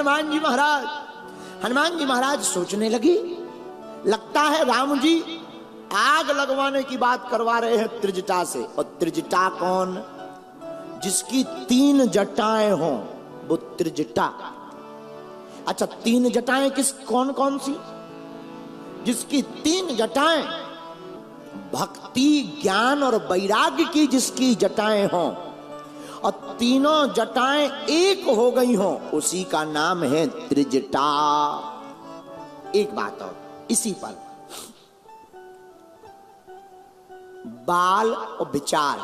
हनुमान जी महाराज। हनुमान जी महाराज सोचने लगी, लगता है राम जी आग लगवाने की बात करवा रहे हैं त्रिजटा से। और त्रिजटा कौन? जिसकी 3 जटाएं हों वो त्रिजटा। अच्छा, 3 जटाएं कौन कौन सी? जिसकी 3 जटाएं भक्ति, ज्ञान और वैराग्य की जिसकी जटाएं हों और तीनों जटाएं एक हो गई हों, उसी का नाम है त्रिजटा। एक बात और इसी पर, बाल और विचार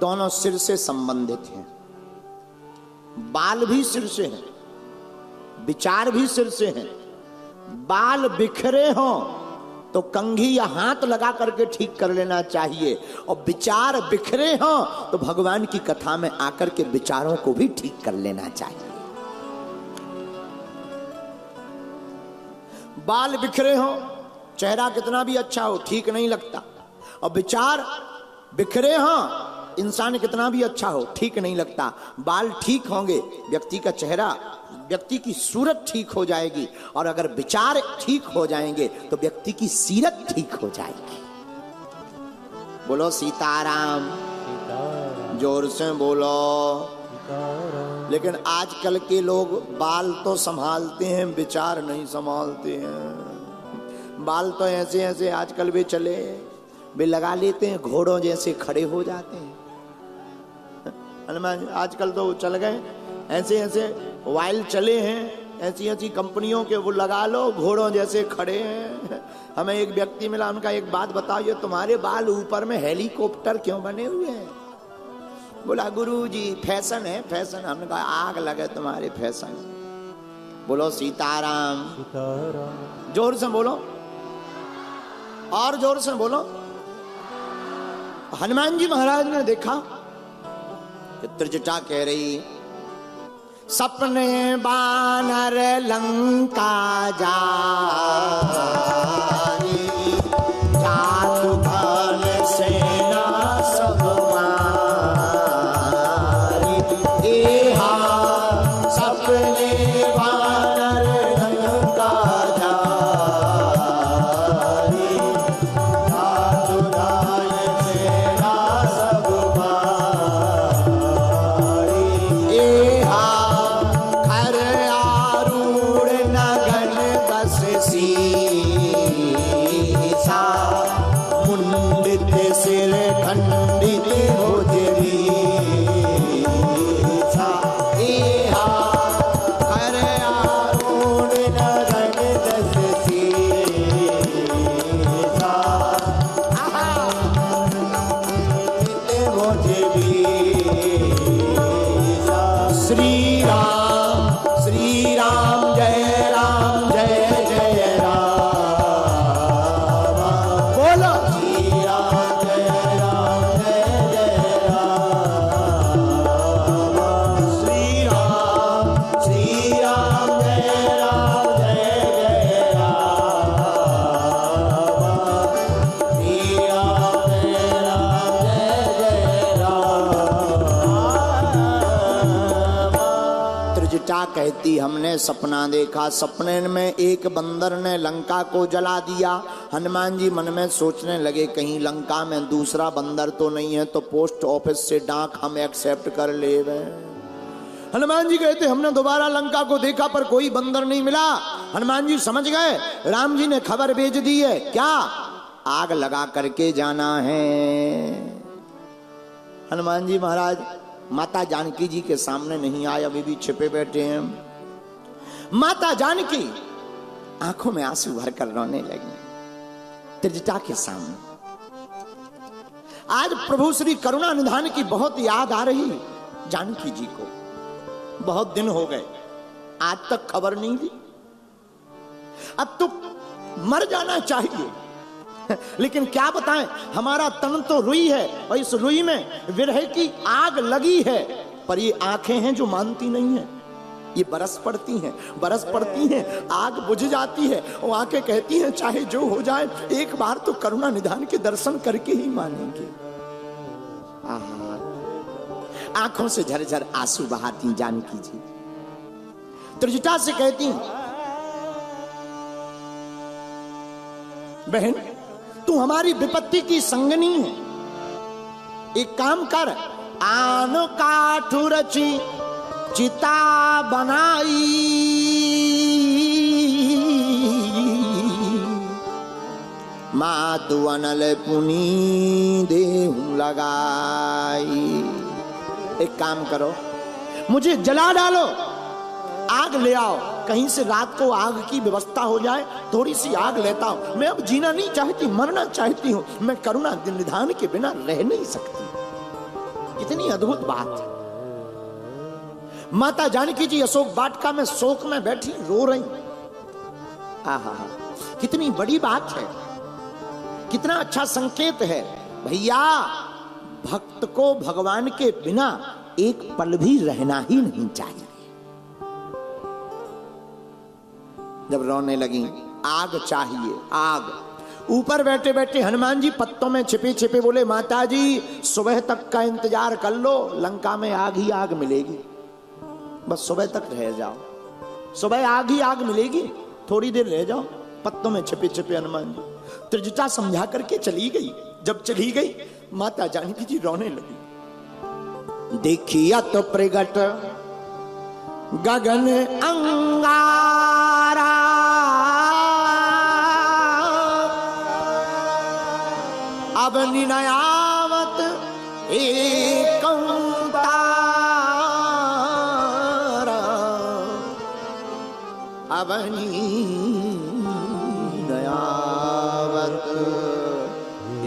दोनों सिर से संबंधित हैं। बाल भी सिर से हैं, विचार भी सिर से हैं। बाल बिखरे हों तो कंघी या हाथ लगा करके ठीक कर लेना चाहिए, और विचार बिखरे हों तो भगवान की कथा में आकर के विचारों को भी ठीक कर लेना चाहिए। बाल बिखरे हों, चेहरा कितना भी अच्छा हो ठीक नहीं लगता, और विचार बिखरे हों, इंसान कितना भी अच्छा हो ठीक नहीं लगता। बाल ठीक होंगे, व्यक्ति का चेहरा, व्यक्ति की सूरत ठीक हो जाएगी, और अगर विचार ठीक हो जाएंगे तो व्यक्ति की सीरत ठीक हो जाएगी। बोलो सीताराम, जोर से बोलो। लेकिन आजकल के लोग बाल तो संभालते हैं, विचार नहीं संभालते हैं। बाल तो ऐसे ऐसे आजकल भी चले, वे लगा लेते हैं, घोड़ों जैसे खड़े हो जाते हैं। हनुमान आजकल तो चल गए, ऐसे ऐसे वाइल चले हैं, ऐसी ऐसी कंपनियों के, वो लगा लो, घोड़ों जैसे खड़े हैं। हमें एक व्यक्ति मिला, उनका एक बात बताओ, ये तुम्हारे बाल ऊपर में हेलीकॉप्टर क्यों बने हुए हैं? बोला गुरुजी फैशन है, फैशन। हमने कहा आग लगे तुम्हारे फैशन। बोलो सीताराम, सीताराम। जोर से बोलो, और जोर से बोलो। हनुमान जी महाराज ने देखा कि त्रिजटा कह रही, सपने बानर लंका जारी, जातु धन सेना सब मारी। एहा सपने बानर लंका जारी, जातु धन सेना सब मारी। एहा मुंडित सिर खंडित हो जरी, एहा कर आरूढ़ नगन दस सीसा, हो जरी। श्री राम श्री राम जय राम जय जय राम। बोलो श्री राम जय राम जय जय राम। श्री राम जय राम जय जय राम। श्री राम जय राम जय जय राम। त्रिजटा कहती, हमने सपना देखा, सपने में एक बंदर ने लंका को जला दिया। हनुमान जी मन में सोचने लगे, कहीं लंका में दूसरा बंदर तो नहीं है, तो पोस्ट ऑफिस से डाक हम एक्सेप्ट कर ले। हनुमान जी कहते, हमने दोबारा लंका को देखा पर कोई बंदर नहीं मिला। हनुमान जी समझ गए, राम जी ने खबर भेज दी है, क्या आग लगा करके जाना है। हनुमान जी महाराज माता जानकी जी के सामने नहीं आए, अभी भी छिपे बैठे हैं। माता जानकी आंखों में आंसू भरकर रोने लगी त्रिजटा के सामने। आज प्रभु श्री करुणा निधान की बहुत याद आ रही जानकी जी को। बहुत दिन हो गए, आज तक खबर नहीं दी। अब तो मर जाना चाहिए, लेकिन क्या बताएं, हमारा तन तो रुई है और इस रुई में विरह की आग लगी है, पर ये आंखें हैं जो मानती नहीं है। ये बरस पड़ती हैं, बरस पड़ती हैं, आग बुझ जाती है, और आंखें कहती हैं चाहे जो हो जाए एक बार तो करुणा निधान के दर्शन करके ही मानेंगे। आंखों से झरझर आंसू बहाती जानकी जी। त्रिजटा से कहती, बहन तू हमारी विपत्ति की संगनी है, एक काम कर, आन काठ रची चिता बनाई, मातु अनल पुनी देहूं लगाई। एक काम करो, मुझे जला डालो, आग ले आओ, कहीं से रात को आग की व्यवस्था हो जाए, थोड़ी सी आग लेता हूं। मैं अब जीना नहीं चाहती, मरना चाहती हूं, मैं करुणा निधान के बिना रह नहीं सकती। कितनी अद्भुत बात है। माता जानकी जी अशोक वाटिका में शोक में बैठी रो रही। आहा, कितनी बड़ी बात है, कितना अच्छा संकेत है। भैया भक्त को भगवान के बिना एक पल भी रहना ही नहीं चाहिए। जब रोने लगी, आग चाहिए, आग। ऊपर बैठे बैठे हनुमान जी पत्तों में छिपे छिपे बोले, माता जी सुबह तक का इंतजार कर लो, लंका में आग ही आग मिलेगी, बस सुबह तक रह जाओ, सुबह आग ही आग मिलेगी, थोड़ी देर रह जाओ। पत्तों में छिपे छिपे हनुमान जी त्रिजटा समझा करके चली गई। जब चली गई माता जानकी जी रोने लगी। देखिया तो प्रगट गगन अंगारा, अब निनयावत एकं तारा, अब निनयावत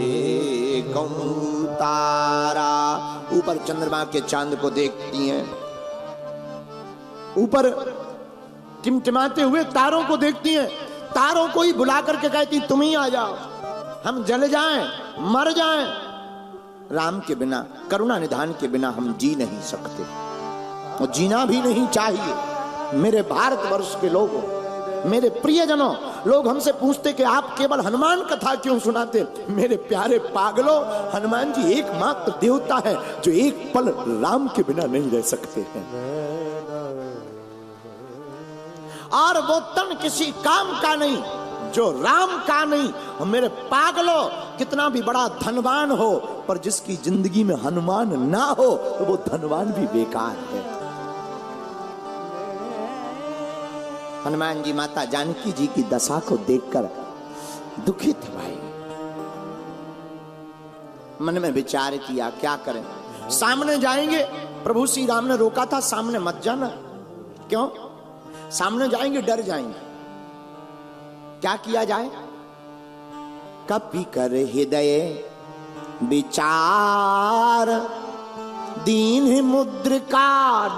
एकं तारा। ऊपर चंद्रमा के चांद को देखती हैं, ऊपर टिमटिमाते हुए तारों को देखती हैं, तारों को ही बुला करके कहती, तुम ही आ जाओ, हम जल जाएं, मर जाएं, राम के बिना, करुणा निधान के बिना हम जी नहीं सकते, और जीना भी नहीं चाहिए। मेरे भारतवर्ष के लोगों, मेरे प्रियजनों, लोग हमसे पूछते कि आप केवल हनुमान कथा क्यों सुनाते। मेरे प्यारे पागलों, हनुमान जी एकमात्र देवता है जो एक पल राम के बिना नहीं रह सकते हैं, और वो तन किसी काम का नहीं जो राम का नहीं। और मेरे पागलों, कितना भी बड़ा धनवान हो, पर जिसकी जिंदगी में हनुमान ना हो तो वो धनवान भी बेकार है। हनुमान जी माता जानकी जी की दशा को देखकर दुखित भाई, मन में विचार किया क्या करें। सामने जाएंगे, प्रभु श्री राम ने रोका था, सामने मत जाना। क्यों? सामने जाएंगे डर जाएंगे। क्या किया जाए? कपि कर हृदय विचार, दीन मुद्रिका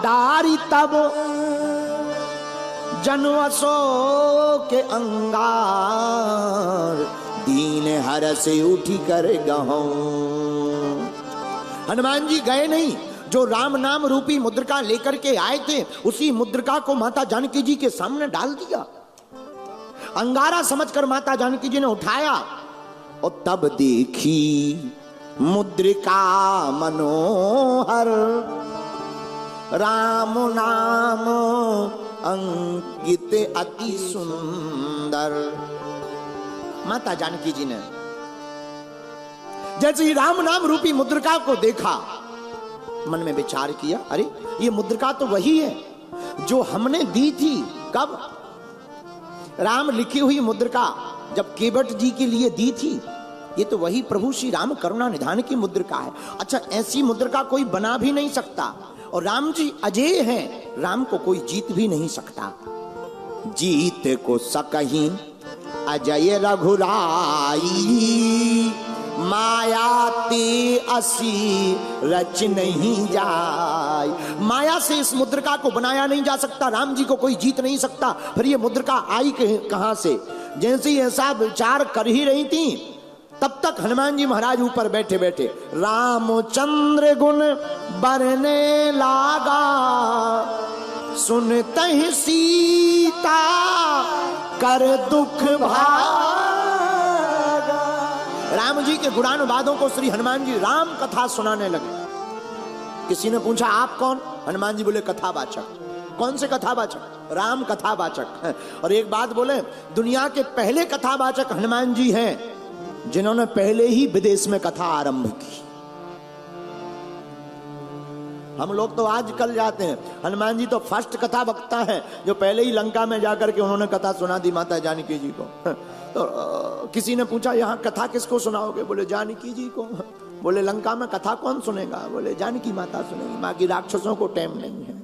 डारी तब, जनवसो के अंगार, दीन हर से उठी कर गहूं। हनुमान जी गए नहीं, जो राम नाम रूपी मुद्रिका लेकर के आए थे, उसी मुद्रिका को माता जानकी जी के सामने डाल दिया। अंगारा समझकर माता जानकी जी ने उठाया, और तब देखी मुद्रिका मनोहर, राम नाम अंकित अति सुंदर। माता जानकी जी ने जैसे ही राम नाम रूपी मुद्रिका को देखा, मन में विचार किया, अरे ये मुद्रिका तो वही है जो हमने दी थी। कब? राम लिखी हुई मुद्रिका जब केवट जी के लिए दी थी, ये तो वही प्रभु श्री राम करुणा निधान की मुद्रिका है। अच्छा, ऐसी मुद्रिका कोई बना भी नहीं सकता, और राम जी अजय हैं, राम को कोई जीत भी नहीं सकता। जीत को सकहीं अजय रघुराई, माया ते असी रच नहीं जाय। माया से इस मुद्रिका को बनाया नहीं जा सकता, राम जी को कोई जीत नहीं सकता। फिर ये मुद्रिका आई कहां से? जैसे ही ऐसा विचार कर ही रही थी, तब तक हनुमान जी महाराज ऊपर बैठे बैठे रामचंद्र गुण बरने लागा, सुनते ही सीता कर दुख भागा। राम जी के गुणानुवादों को श्री हनुमान जी राम कथा सुनाने लगे। किसी ने पूछा आप कौन? हनुमान जी बोले कथावाचक। कौन से कथावाचक? राम कथावाचक। और एक बात बोले, दुनिया के पहले कथावाचक हनुमान जी हैं, जिन्होंने पहले ही विदेश में कथा आरंभ की। हम लोग तो आज कल जाते हैं, हनुमान जी तो फर्स्ट कथा वक्ता है, जो पहले ही लंका में जाकर के उन्होंने कथा सुना दी माता जानकी जी को। तो किसी ने पूछा यहाँ कथा किसको सुनाओगे? बोले जानकी जी को। बोले लंका में कथा कौन सुनेगा? बोले जानकी माता सुनेगी, बाकी राक्षसों को टाइम नहीं है।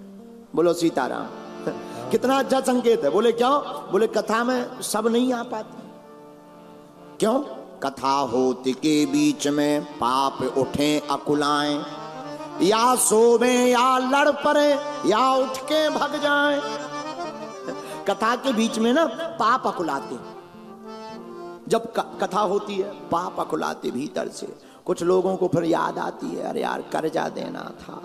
बोलो सीताराम। कितना अच्छा संकेत है। बोले क्यों? बोले कथा में सब नहीं आ पाती। क्यों? कथा होती के बीच में पाप उठे अकुलाएं, या सोवे या लड़ पड़े या उठ के भग जाए। कथा के बीच में ना पाप अकुलाते, जब कथा होती है पाप अकुलाते भीतर से। कुछ लोगों को फिर याद आती है, अरे यार कर्जा देना था।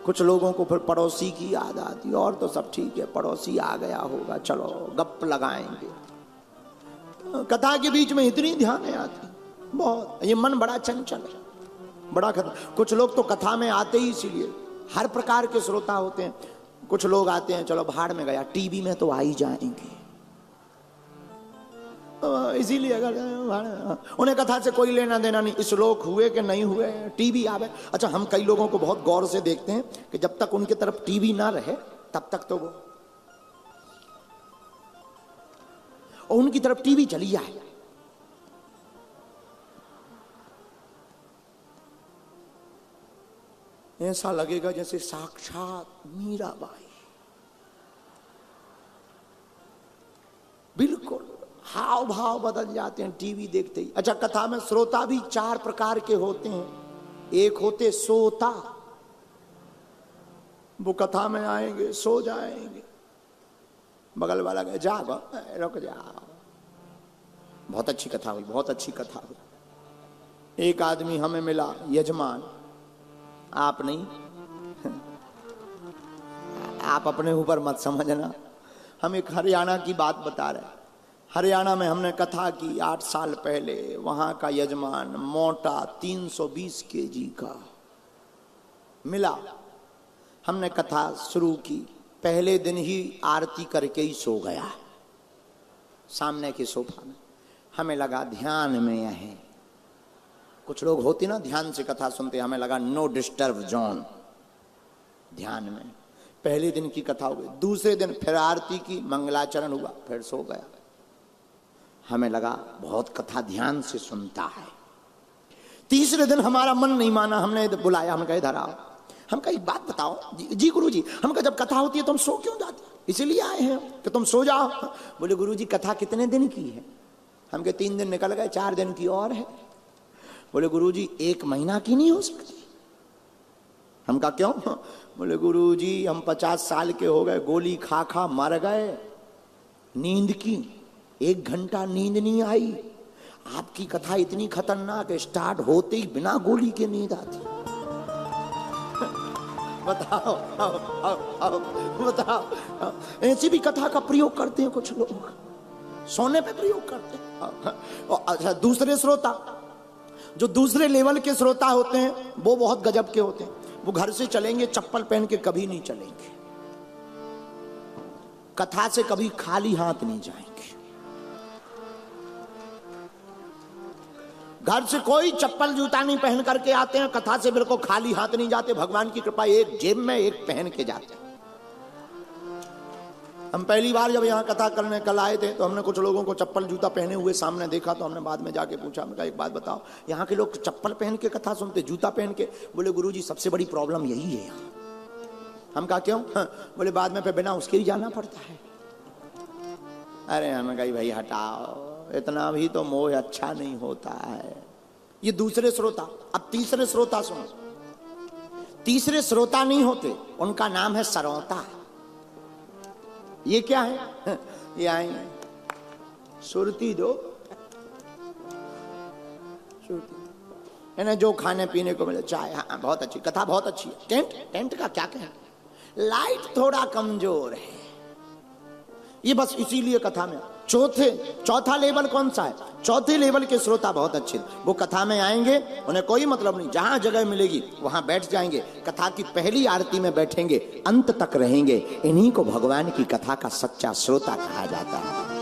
कुछ लोगों को फिर पड़ोसी की याद आती है, और तो सब ठीक है, पड़ोसी आ गया होगा, चलो गप लगाएंगे। कथा के बीच में इतनी ध्यान आती, बहुत। ये मन बड़ा चंचल है, बड़ा कथा। कुछ लोग तो कथा में आते ही इसीलिए, हर प्रकार के श्रोता होते हैं। कुछ लोग आते हैं, चलो भाड़ में गया, टीवी में तो आ ही जाएंगे, इसीलिए अगर उन्हें कथा से कोई लेना देना नहीं, श्लोक हुए कि नहीं हुए, टीवी आवे। अच्छा, हम कई लोगों को बहुत गौर से देखते हैं कि जब तक उनकी तरफ टीवी ना रहे तब तक तो वो, और उनकी तरफ टीवी चली जाए, ऐसा लगेगा जैसे साक्षात मीराबाई। बिल्कुल हाव भाव बदल जाते हैं टीवी देखते ही। अच्छा, कथा में श्रोता भी चार प्रकार के होते हैं। एक होते सोता, वो कथा में आएंगे सो जाएंगे, बगल वाला कहे जाओ रुक जाओ, बहुत अच्छी कथा हुई, बहुत अच्छी कथा हुई। एक आदमी हमें मिला, यजमान, आप नहीं, आप अपने ऊपर मत समझना। हम एक हरियाणा की बात बता रहे हैं। हरियाणा में हमने कथा की 8 साल पहले। वहां का यजमान मोटा 320 केजी का मिला। हमने कथा शुरू की, पहले दिन ही आरती करके ही सो गया सामने के सोफा में। हमें लगा ध्यान में है। कुछ लोग होते ना ध्यान से कथा सुनते, हमें लगा नो डिस्टर्ब जोन, ध्यान में। पहले दिन की कथा हो गई, दूसरे दिन फिर आरती की, मंगलाचरण हुआ, फिर सो गया। हमें लगा बहुत कथा ध्यान से सुनता है। तीसरे दिन हमारा मन नहीं माना, हमने बुलाया, हम कहे इधर आओ। हम कहा एक बात बताओ। जी गुरु जी, हम कहा जब कथा होती है तो हम सो क्यों जाते? इसीलिए आए हैं कि तुम सो जाओ। बोले गुरु जी कथा कितने दिन की है? हम कहे 3 दिन निकल गए, 4 दिन की और है। बोले गुरुजी 1 महीना की नहीं हो सकती? हम कहा क्यों? बोले गुरुजी हम 50 साल के हो गए, गोली खा खा मर गए, नींद की 1 घंटा नींद नहीं आई। आपकी कथा इतनी खतरनाक है, स्टार्ट होते ही बिना गोली के नींद आती। बताओ बताओ, ऐसी भी कथा का प्रयोग करते हैं कुछ लोग, सोने पे प्रयोग करते हैं। अच्छा, दूसरे श्रोता, जो दूसरे लेवल के श्रोता होते हैं वो बहुत गजब के होते हैं। वो घर से चलेंगे चप्पल पहन के कभी नहीं चलेंगे, कथा से कभी खाली हाथ नहीं जाएंगे। घर से कोई चप्पल जूता नहीं पहन करके आते हैं, कथा से बिल्कुल खाली हाथ नहीं जाते। भगवान की कृपा, एक जेब में एक पहन के जाते हैं। हम पहली बार जब यहाँ कथा करने कल आए थे तो हमने कुछ लोगों को चप्पल जूता पहने हुए सामने देखा, तो हमने बाद में जाके पूछा, मैं कहा एक बात बताओ, यहाँ के लोग चप्पल पहन के कथा सुनते, जूता पहन के? बोले गुरुजी सबसे बड़ी प्रॉब्लम यही है यहाँ। हम कहा क्यों? बोले बाद में फिर बिना उसके ही जाना पड़ता है। अरे हमें कही भाई हटाओ, इतना भी तो मोह अच्छा नहीं होता है। ये दूसरे श्रोता। अब तीसरे श्रोता सुनो। तीसरे श्रोता नहीं होते, उनका नाम है सरौता। ये क्या है? ये आएंगे, सुरती दो, सुरती, इन्हें जो खाने पीने को मिले, चाय, हाँ बहुत अच्छी कथा, बहुत अच्छी है। टेंट का क्या कहना, लाइट थोड़ा कमजोर है, ये बस इसीलिए कथा में चौथा लेवल कौन सा है? चौथे लेवल के श्रोता बहुत अच्छे, वो कथा में आएंगे, उन्हें कोई मतलब नहीं, जहां जगह मिलेगी वहां बैठ जाएंगे, कथा की पहली आरती में बैठेंगे, अंत तक रहेंगे। इन्हीं को भगवान की कथा का सच्चा श्रोता कहा जाता है।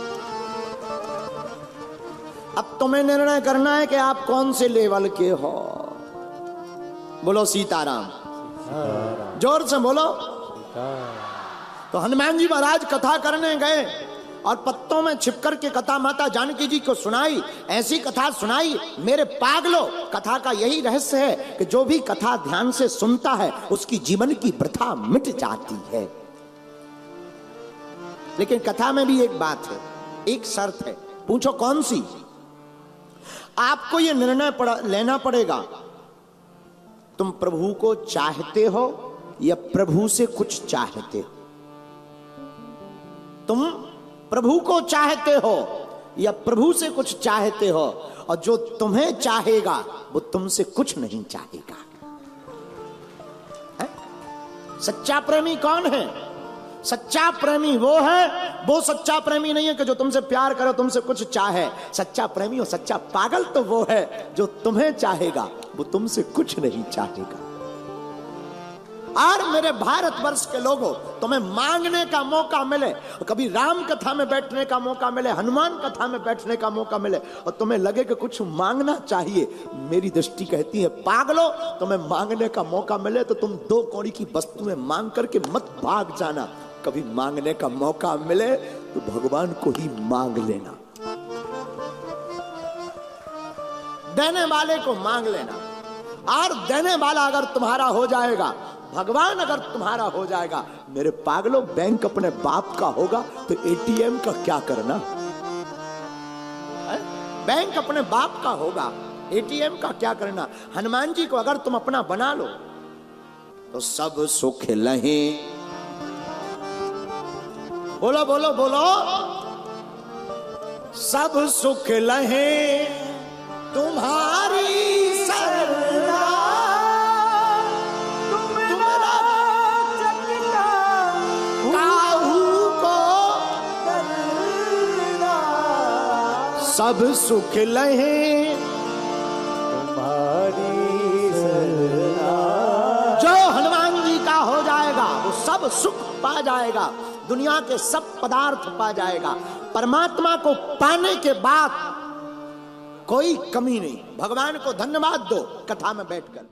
अब तुम्हें निर्णय करना है कि आप कौन से लेवल के हो। बोलो सीताराम, जोर से बोलो। तो हनुमान जी महाराज कथा करने गए और पत्तों में छिपकर के कथा माता जानकी जी को सुनाई। ऐसी कथा सुनाई, मेरे पागलों, कथा का यही रहस्य है कि जो भी कथा ध्यान से सुनता है उसकी जीवन की प्रथा मिट जाती है। लेकिन कथा में भी एक बात है, एक शर्त है। पूछो कौन सी? आपको यह निर्णय लेना पड़ेगा, तुम प्रभु को चाहते हो या प्रभु से कुछ चाहते हो। तुम प्रभु को चाहते हो या प्रभु से कुछ चाहते हो, और जो तुम्हें चाहेगा वो तुमसे कुछ नहीं चाहेगा। है? सच्चा प्रेमी कौन है? सच्चा प्रेमी वो है, वो सच्चा प्रेमी नहीं है कि जो तुमसे प्यार करे, तुमसे कुछ चाहे। सच्चा प्रेमी और सच्चा पागल तो वो है जो तुम्हें चाहेगा, वो तुमसे कुछ नहीं चाहेगा। और मेरे भारतवर्ष के लोगों, तुम्हें मांगने का मौका मिले, कभी राम कथा में बैठने का मौका मिले, हनुमान कथा में बैठने का मौका मिले, और तुम्हें लगे कि कुछ मांगना चाहिए, मेरी दृष्टि कहती है पागलो, तुम्हें मांगने का मौका मिले तो तुम 2 कौड़ी की वस्तुएं मांग करके मत भाग जाना। कभी मांगने का मौका मिले तो भगवान को ही मांग लेना, देने वाले को मांग लेना। और देने वाला अगर तुम्हारा हो जाएगा, भगवान अगर तुम्हारा हो जाएगा, मेरे पागलों, बैंक अपने बाप का होगा तो एटीएम का क्या करना? बैंक अपने बाप का होगा, एटीएम का क्या करना? हनुमान जी को अगर तुम अपना बना लो तो सब सुख लहे। बोलो बोलो बोलो, सब सुख लहे तुम्हारी सरला, सब सुख लहे तुम्हारी सरला। जो हनुमान जी का हो जाएगा वो सब सुख पा जाएगा, दुनिया के सब पदार्थ पा जाएगा। परमात्मा को पाने के बाद कोई कमी नहीं। भगवान को धन्यवाद दो कथा में बैठकर।